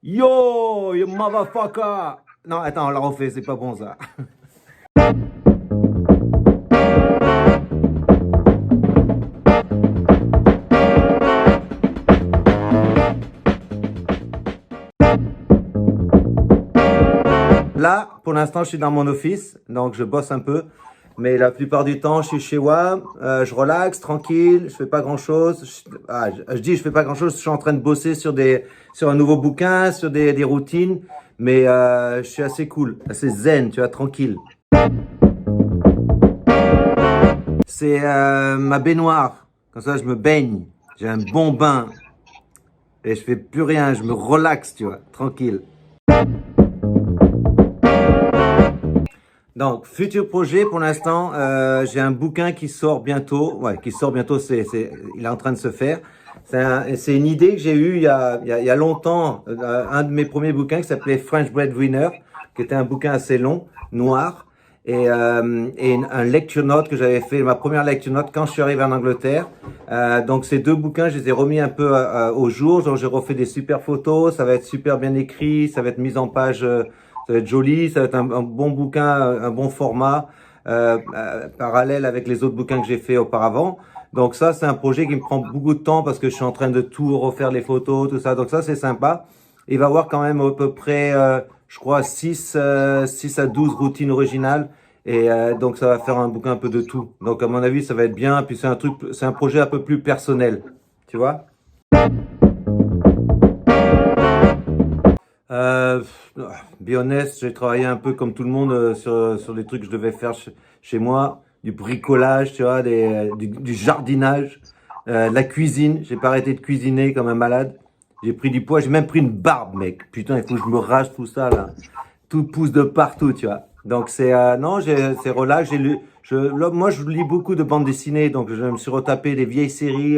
Yo, you motherfucker! Non, attends, on la refait, c'est pas bon ça. Là, pour l'instant, je suis dans mon office, donc je bosse un peu. Mais la plupart du temps, je suis chez WAM, je relaxe, tranquille, je fais pas grand-chose. Je dis je fais pas grand-chose, je suis en train de bosser sur un nouveau bouquin, sur des routines. Mais je suis assez cool, assez zen, tu vois, tranquille. C'est ma baignoire. Comme ça, je me baigne. J'ai un bon bain. Et je fais plus rien, je me relaxe, tu vois, tranquille. Donc, futur projet, pour l'instant, j'ai un bouquin qui sort bientôt. Ouais, qui sort bientôt, il est en train de se faire. C'est une idée que j'ai eue il y a longtemps. Un de mes premiers bouquins qui s'appelait French Breadwinner, qui était un bouquin assez long, noir. Et un lecture note que j'avais fait, ma première lecture note quand je suis arrivé en Angleterre. Donc ces deux bouquins, je les ai remis un peu au jour. Donc j'ai refait des super photos, ça va être super bien écrit, ça va être mis en page, ça va être joli, ça va être un bon bouquin, un bon format, parallèle avec les autres bouquins que j'ai fait auparavant. Donc ça, c'est un projet qui me prend beaucoup de temps parce que je suis en train de tout refaire les photos, tout ça. Donc ça, c'est sympa. Il va y avoir quand même à peu près, je crois, 6 à 12 routines originales. Et donc ça va faire un bouquin un peu de tout. Donc à mon avis, ça va être bien. Puis c'est un projet un peu plus personnel. Tu vois? Euh, be honest, j'ai travaillé un peu comme tout le monde sur les trucs que je devais faire chez moi, du bricolage, tu vois, du jardinage, la cuisine. J'ai pas arrêté de cuisiner comme un malade. J'ai pris du poids, j'ai même pris une barbe, mec. Putain, il faut que je me rase tout ça là. Tout pousse de partout, tu vois. Donc c'est non, c'est relax. J'ai lu, là, moi je lis beaucoup de bandes dessinées, donc je me suis retapé des vieilles séries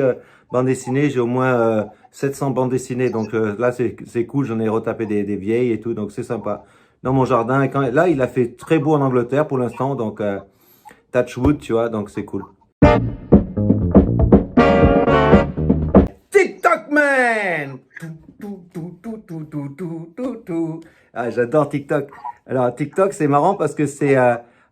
bandes dessinées. J'ai au moins 700 bandes dessinées, donc là c'est cool. J'en ai retapé des vieilles et tout, donc c'est sympa. Dans mon jardin, là il a fait très beau en Angleterre pour l'instant, donc touch wood, tu vois, donc c'est cool. TikTok man! Tout, tout, tout, tout, tout, tout, tout, tout. Ah, j'adore TikTok. Alors, TikTok, c'est marrant parce que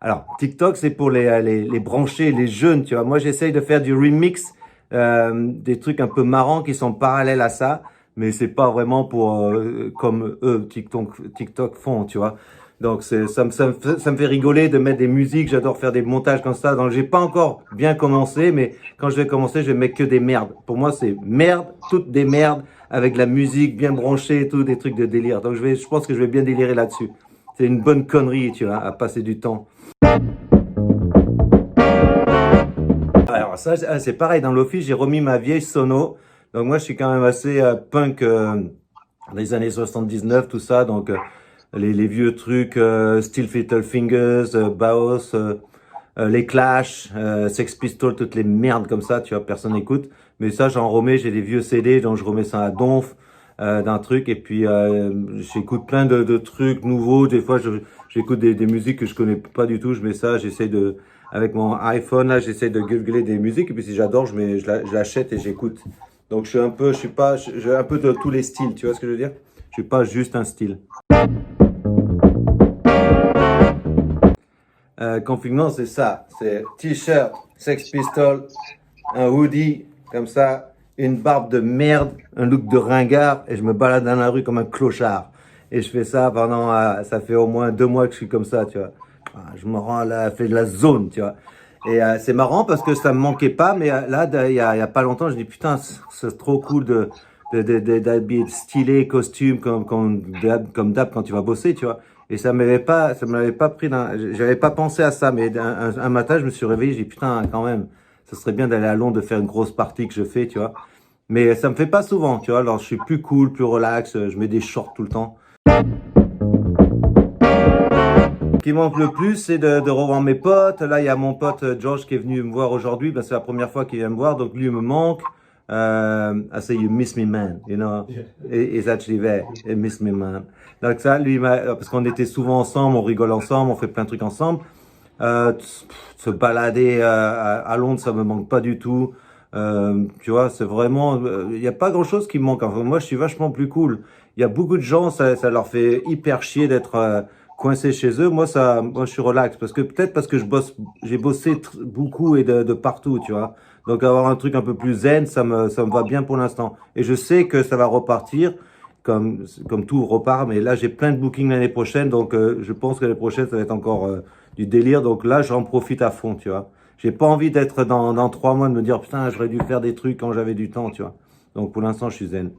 alors, TikTok, c'est pour les branchés, les jeunes, tu vois. Moi, j'essaye de faire du remix, des trucs un peu marrants qui sont parallèles à ça, mais c'est pas vraiment pour, comme eux, TikTok font, tu vois. Donc, ça me fait rigoler de mettre des musiques. J'adore faire des montages comme ça. Donc, j'ai pas encore bien commencé, mais quand je vais commencer, je vais mettre que des merdes. Pour moi, c'est merde, toutes des merdes, avec la musique bien branchée et tout, des trucs de délire. Donc, je pense que je vais bien délirer là-dessus. C'est une bonne connerie, tu vois, à passer du temps. Alors, ça, c'est pareil. Dans l'office, j'ai remis ma vieille sono. Donc, moi, je suis quand même assez punk des années 79, tout ça. Donc, les vieux trucs, Steel Little Fingers, Baos, les Clash, Sex Pistols, toutes les merdes comme ça, tu vois, personne n'écoute. Mais ça, j'en remets, j'ai des vieux CD, donc je remets ça à donf d'un truc. Et puis, j'écoute plein de trucs nouveaux. Des fois, j'écoute des musiques que je connais pas du tout. Je mets ça, avec mon iPhone, là, j'essaie de googler des musiques. Et puis, si j'adore, je l'achète et j'écoute. Donc, j'ai un peu de tous les styles, tu vois ce que je veux dire? Je suis pas juste un style. Confinement, c'est ça. C'est t-shirt, Sex Pistol, un hoodie, comme ça, une barbe de merde, un look de ringard, et je me balade dans la rue comme un clochard. Et je fais ça pendant, ça fait au moins 2 mois que je suis comme ça, tu vois. Je me rends là, fait de la zone, tu vois. Et c'est marrant parce que ça me manquait pas, mais là, il y a pas longtemps, je dis putain, c'est trop cool d'habiller stylé, costume, comme d'hab quand tu vas bosser, tu vois. Et ça m'avait pas pris j'avais pas pensé à ça, mais un matin, je me suis réveillé, j'ai dit putain, quand même, ça serait bien d'aller à Londres, de faire une grosse partie que je fais, tu vois. Mais ça me fait pas souvent, tu vois. Alors, je suis plus cool, plus relax, je mets des shorts tout le temps. Ce qui manque le plus, c'est de revoir mes potes. Là, il y a mon pote George qui est venu me voir aujourd'hui. Ben, c'est la première fois qu'il vient me voir, donc lui il me manque. I say, you miss me, man. You know, it's actually there. You miss me, man. Donc ça, parce qu'on était souvent ensemble, on rigole ensemble, on fait plein de trucs ensemble. Se balader à Londres, ça me manque pas du tout. Tu vois, c'est vraiment, il n'y a pas grand-chose qui me manque. Enfin, moi, je suis vachement plus cool. il y a beaucoup de gens, ça leur fait hyper chier d'être coincés chez eux. Moi, moi, je suis relax parce que peut-être parce que j'ai bossé beaucoup et de partout, tu vois. Donc, avoir un truc un peu plus zen, ça me va bien pour l'instant. Et je sais que ça va repartir comme tout repart. Mais là, j'ai plein de bookings l'année prochaine. Donc, je pense que l'année prochaine, ça va être encore du délire. Donc là, j'en profite à fond, tu vois. J'ai pas envie d'être dans 3 mois de me dire, putain, j'aurais dû faire des trucs quand j'avais du temps, tu vois. Donc, pour l'instant, je suis zen.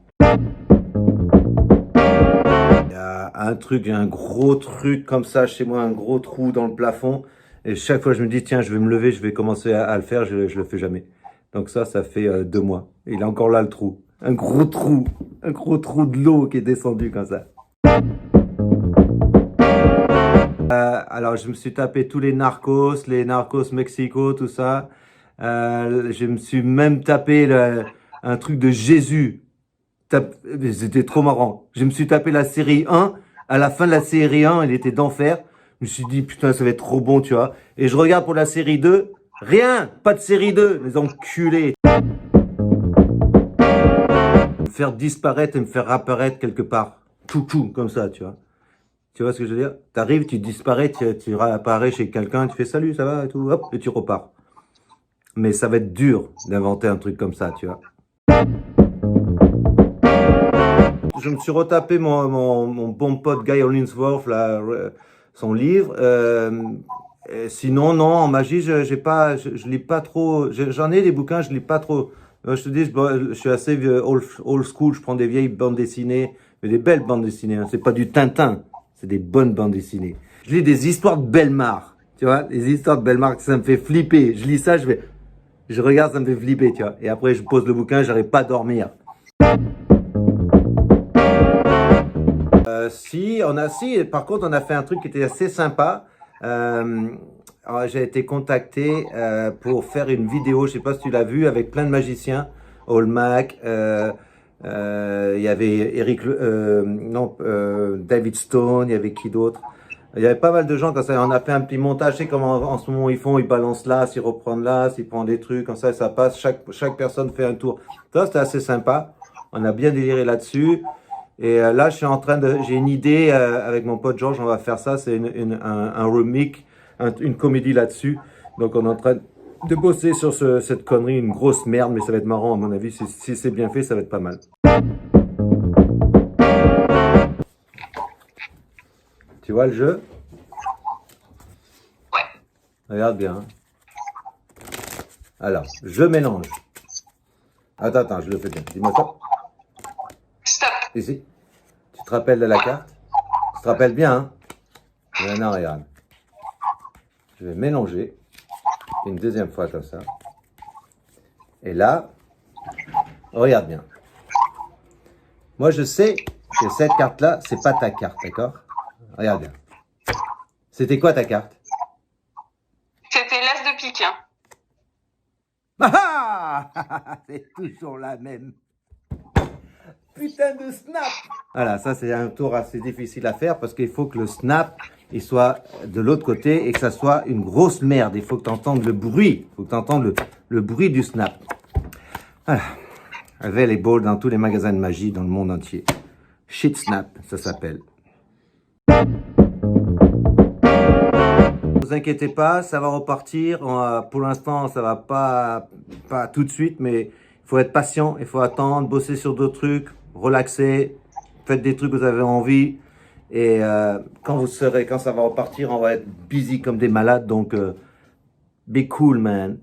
Il y a un truc, un gros truc comme ça chez moi, un gros trou dans le plafond. Et chaque fois, je me dis, tiens, je vais me lever, je vais commencer à le faire. Je le fais jamais. Donc ça fait 2 mois. Il est encore là, le trou. Un gros trou de l'eau qui est descendu comme ça. Alors, je me suis tapé tous les Narcos Mexico, tout ça. Je me suis même tapé un truc de Jésus. C'était trop marrant. Je me suis tapé la série 1. À la fin de la série 1, il était d'enfer. Je me suis dit, putain, ça va être trop bon, tu vois. Et je regarde pour la série 2. Rien, pas de série 2, les enculés. Me faire disparaître et me faire apparaître quelque part. Tout, comme ça, tu vois. Tu vois ce que je veux dire? T'arrives, tu disparais, tu apparais chez quelqu'un, tu fais salut, ça va et tout, hop, et tu repars. Mais ça va être dur d'inventer un truc comme ça, tu vois. Je me suis retapé mon bon pote Guy Hollingsworth, là, son livre. Sinon, non, en magie, je lis pas trop. J'en ai des bouquins, je lis pas trop. Je te dis, je suis assez old school, je prends des vieilles bandes dessinées, mais des belles bandes dessinées. Hein. C'est pas du Tintin, c'est des bonnes bandes dessinées. Je lis des histoires de Bellemare, tu vois, des histoires de Bellemare, ça me fait flipper. Je lis ça, je regarde, ça me fait flipper, tu vois. Et après, je pose le bouquin, j'arrive pas à dormir. Si, par contre, on a fait un truc qui était assez sympa. J'ai été contacté pour faire une vidéo, je sais pas si tu l'as vu, avec plein de magiciens. Olmec, il y avait David Stone, il y avait qui d'autre? Il y avait pas mal de gens comme ça. On a fait un petit montage, c'est comme en ce moment ils font, ils balancent là, s'ils reprennent là, s'ils prennent des trucs, comme ça passe. Chaque personne fait un tour. Ça, c'était assez sympa. On a bien déliré là-dessus. Et là, j'ai une idée avec mon pote Georges, on va faire ça, c'est un remake, une comédie là-dessus. Donc on est en train de bosser sur cette connerie, une grosse merde, mais ça va être marrant à mon avis. Si c'est bien fait, ça va être pas mal. Tu vois le jeu? Ouais. Regarde bien. Hein. Alors, je mélange. Attends, je le fais bien. Dis-moi ça. Stop. Ici. Tu te rappelles de la carte? Tu te rappelles bien, hein? Maintenant, regarde. Je vais mélanger une deuxième fois comme ça. Et là, regarde bien. Moi, je sais que cette carte-là, c'est pas ta carte, d'accord? Regarde bien. C'était quoi ta carte? C'était l'as de pique. Hein. Ah, c'est toujours la même. Putain de snap! Voilà, ça c'est un tour assez difficile à faire parce qu'il faut que le snap il soit de l'autre côté et que ça soit une grosse merde. Il faut que tu entendes le bruit. Il faut que tu entendes le bruit du snap. Voilà. Available dans tous les magasins de magie dans le monde entier. Shit Snap, ça s'appelle. Ne vous inquiétez pas, ça va repartir. Pour l'instant, ça va pas tout de suite, mais il faut être patient, il faut attendre, bosser sur d'autres trucs, relaxer, faites des trucs que vous avez envie. Et quand ça va repartir, on va être busy comme des malades. Donc, be cool, man.